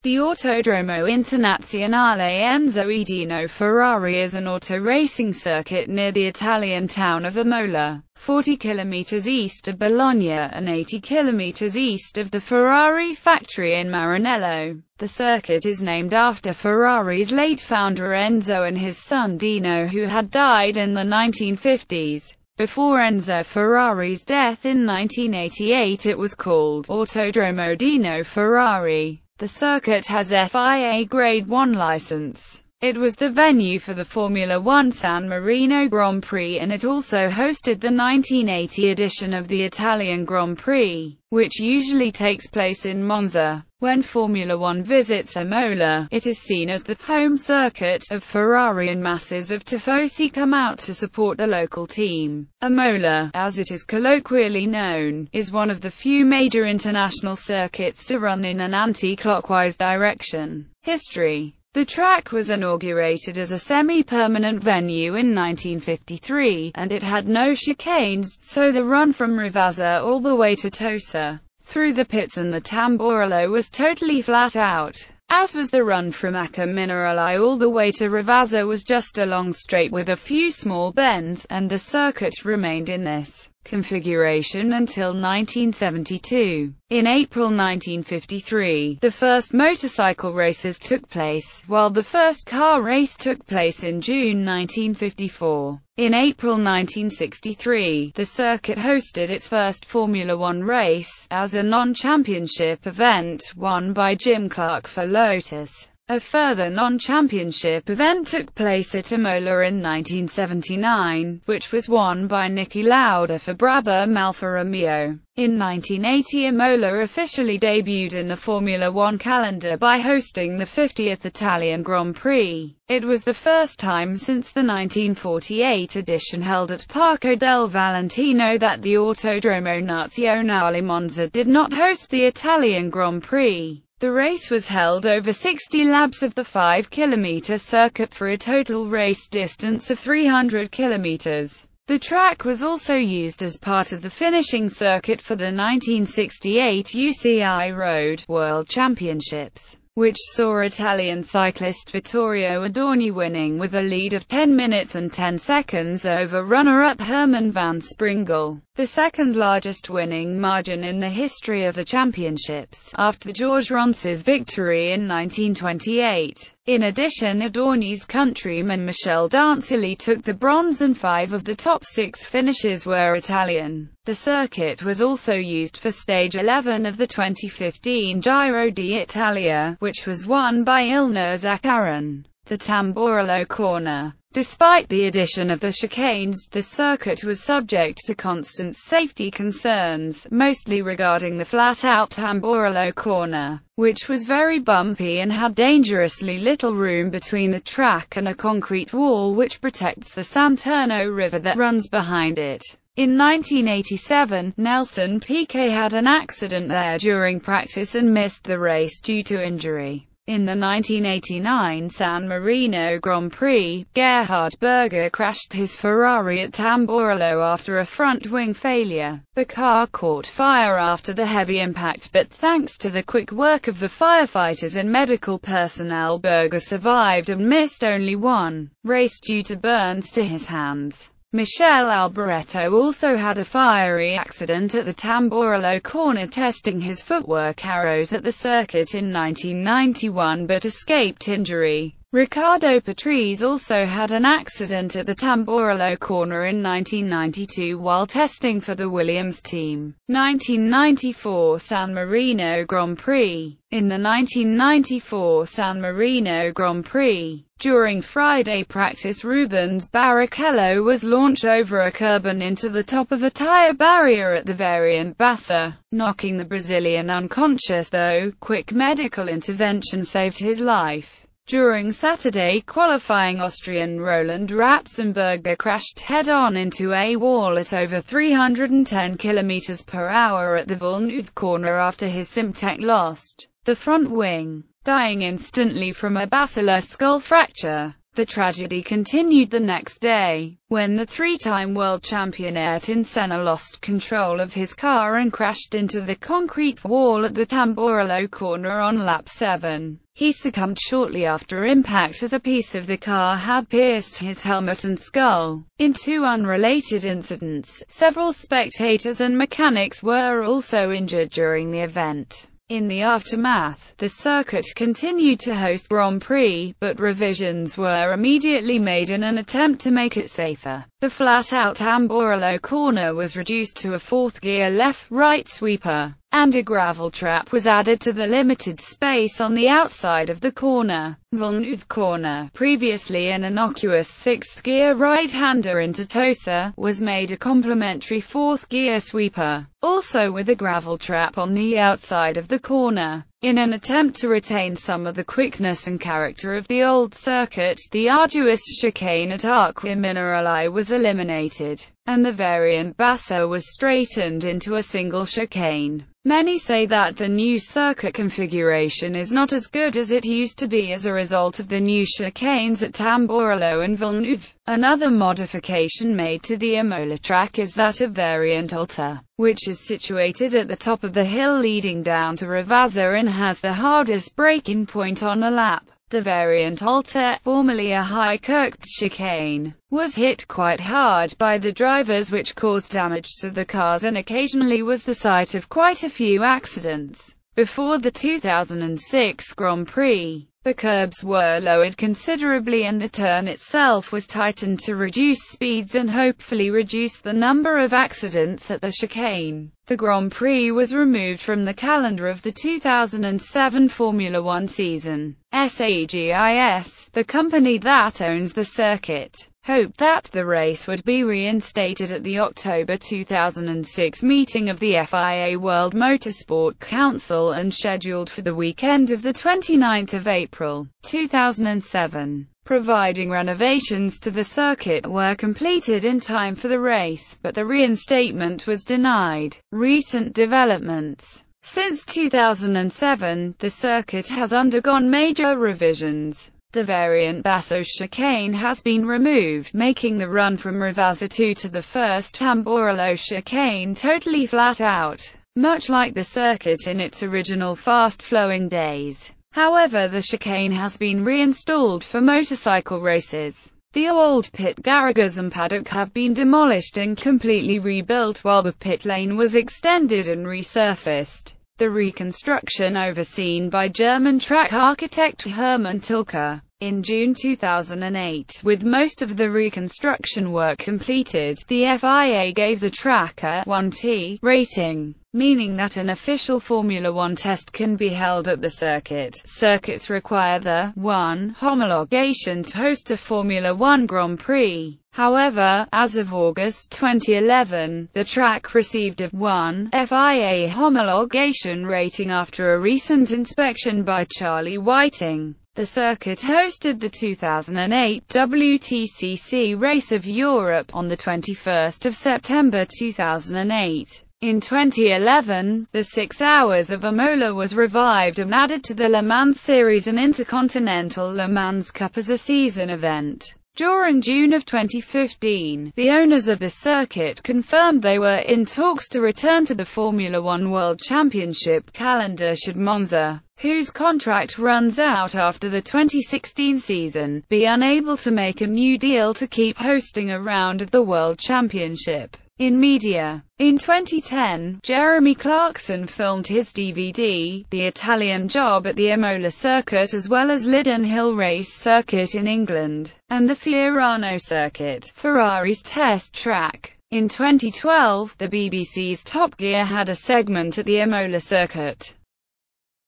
The Autodromo Internazionale Enzo e Dino Ferrari is an auto racing circuit near the Italian town of Imola, 40 km east of Bologna and 80 km east of the Ferrari factory in Maranello. The circuit is named after Ferrari's late founder Enzo and his son Dino, who had died in the 1950s. Before Enzo Ferrari's death in 1988, it was called Autodromo Dino Ferrari. The circuit has FIA Grade 1 license. It was the venue for the Formula One San Marino Grand Prix, and it also hosted the 1980 edition of the Italian Grand Prix, which usually takes place in Monza. When Formula One visits Imola, it is seen as the home circuit of Ferrari, and masses of tifosi come out to support the local team. Imola, as it is colloquially known, is one of the few major international circuits to run in an anti-clockwise direction. History. The track was inaugurated as a semi-permanent venue in 1953, and it had no chicanes, so the run from Ravazza all the way to Tosa, through the pits and the Tamburello, was totally flat out, as was the run from Acca Minerali all the way to Ravazza was just a long straight with a few small bends, and the circuit remained in this configuration until 1972. In April 1953, the first motorcycle races took place, while the first car race took place in June 1954. In April 1963, the circuit hosted its first Formula One race, as a non-championship event, won by Jim Clark for Lotus. A further non-championship event took place at Imola in 1979, which was won by Niki Lauda for Brabham Alfa Romeo. In 1980, Imola officially debuted in the Formula One calendar by hosting the 50th Italian Grand Prix. It was the first time since the 1948 edition held at Parco del Valentino that the Autodromo Nazionale Monza did not host the Italian Grand Prix. The race was held over 60 laps of the 5-kilometer circuit for a total race distance of 300 kilometers. The track was also used as part of the finishing circuit for the 1968 UCI Road World Championships, which saw Italian cyclist Vittorio Adorni winning with a lead of 10 minutes and 10 seconds over runner-up Herman van Springel, the second largest winning margin in the history of the championships, after George Ronce's victory in 1928. In addition, Adorni's countryman Michel Dancilli took the bronze, and 5 of the top 6 finishes were Italian. The circuit was also used for Stage 11 of the 2015 Giro d'Italia, which was won by Ilnur Zakarin. The Tamburello corner. Despite the addition of the chicanes, the circuit was subject to constant safety concerns, mostly regarding the flat-out Tamburello corner, which was very bumpy and had dangerously little room between the track and a concrete wall which protects the Santerno River that runs behind it. In 1987, Nelson Piquet had an accident there during practice and missed the race due to injury. In the 1989 San Marino Grand Prix, Gerhard Berger crashed his Ferrari at Tamburello after a front-wing failure. The car caught fire after the heavy impact, but thanks to the quick work of the firefighters and medical personnel, Berger survived and missed only one race due to burns to his hands. Michele Alboreto also had a fiery accident at the Tamburello corner testing his footwork arrows at the circuit in 1991 but escaped injury. Riccardo Patrese also had an accident at the Tamburello corner in 1992 while testing for the Williams team. 1994 San Marino Grand Prix. In the 1994 San Marino Grand Prix, during Friday practice, Rubens Barrichello was launched over a curb and into the top of a tire barrier at the variant Bassa, knocking the Brazilian unconscious, though quick medical intervention saved his life. During Saturday qualifying, Austrian Roland Ratzenberger crashed head-on into a wall at over 310 km per hour at the Villeneuve corner after his Simtek lost the front wing, dying instantly from a basilar skull fracture. The tragedy continued the next day, when the three-time world champion Ayrton Senna lost control of his car and crashed into the concrete wall at the Tamburello corner on lap 7. He succumbed shortly after impact as a piece of the car had pierced his helmet and skull. In two unrelated incidents, several spectators and mechanics were also injured during the event. In the aftermath, the circuit continued to host Grand Prix, but revisions were immediately made in an attempt to make it safer. The flat-out Tamburello corner was reduced to a fourth-gear left-right sweeper, and a gravel trap was added to the limited space on the outside of the corner. Villeneuve corner, previously an innocuous sixth-gear right-hander into Tosa, was made a complementary fourth-gear sweeper, also with a gravel trap on the outside of the corner. In an attempt to retain some of the quickness and character of the old circuit, the arduous chicane at Arque Minerali was eliminated, and the variant Basso was straightened into a single chicane. Many say that the new circuit configuration is not as good as it used to be as a result of the new chicanes at Tamburello and Villeneuve. Another modification made to the Imola track is that of variant Alta, which is situated at the top of the hill leading down to Ravazza and has the hardest braking point on a lap. The variant Alta, formerly a high-curved chicane, was hit quite hard by the drivers, which caused damage to the cars and occasionally was the site of quite a few accidents. Before the 2006 Grand Prix, the curbs were lowered considerably and the turn itself was tightened to reduce speeds and hopefully reduce the number of accidents at the chicane. The Grand Prix was removed from the calendar of the 2007 Formula One season. SAGIS, the company that owns the circuit, hoped that the race would be reinstated at the October 2006 meeting of the FIA World Motorsport Council and scheduled for the weekend of the 29th of April, 2007. Providing renovations to the circuit were completed in time for the race, but the reinstatement was denied. Recent developments. Since 2007, the circuit has undergone major revisions. The variant Basso chicane has been removed, making the run from Ravazza 2 to the first Tamburello chicane totally flat out, much like the circuit in its original fast-flowing days. However, the chicane has been reinstalled for motorcycle races. The old pit garages and paddock have been demolished and completely rebuilt, while the pit lane was extended and resurfaced. The reconstruction, overseen by German track architect Hermann Tilke, in June 2008, with most of the reconstruction work completed, the FIA gave the track a 1T rating, meaning that an official Formula One test can be held at the circuit. Circuits require the 1 homologation to host a Formula One Grand Prix. However, as of August 2011, the track received a 1 FIA homologation rating after a recent inspection by Charlie Whiting. The circuit hosted the 2008 WTCC Race of Europe on the 21st of September 2008. In 2011, the 6 Hours of Imola was revived and added to the Le Mans Series and Intercontinental Le Mans Cup as a season event. During June of 2015, the owners of the circuit confirmed they were in talks to return to the Formula One World Championship calendar should Monza, whose contract runs out after the 2016 season, be unable to make a new deal to keep hosting a round of the World Championship. In media. In 2010, Jeremy Clarkson filmed his DVD, The Italian Job at the Imola Circuit, as well as Lydden Hill Race Circuit in England, and the Fiorano Circuit, Ferrari's test track. In 2012, the BBC's Top Gear had a segment at the Imola Circuit.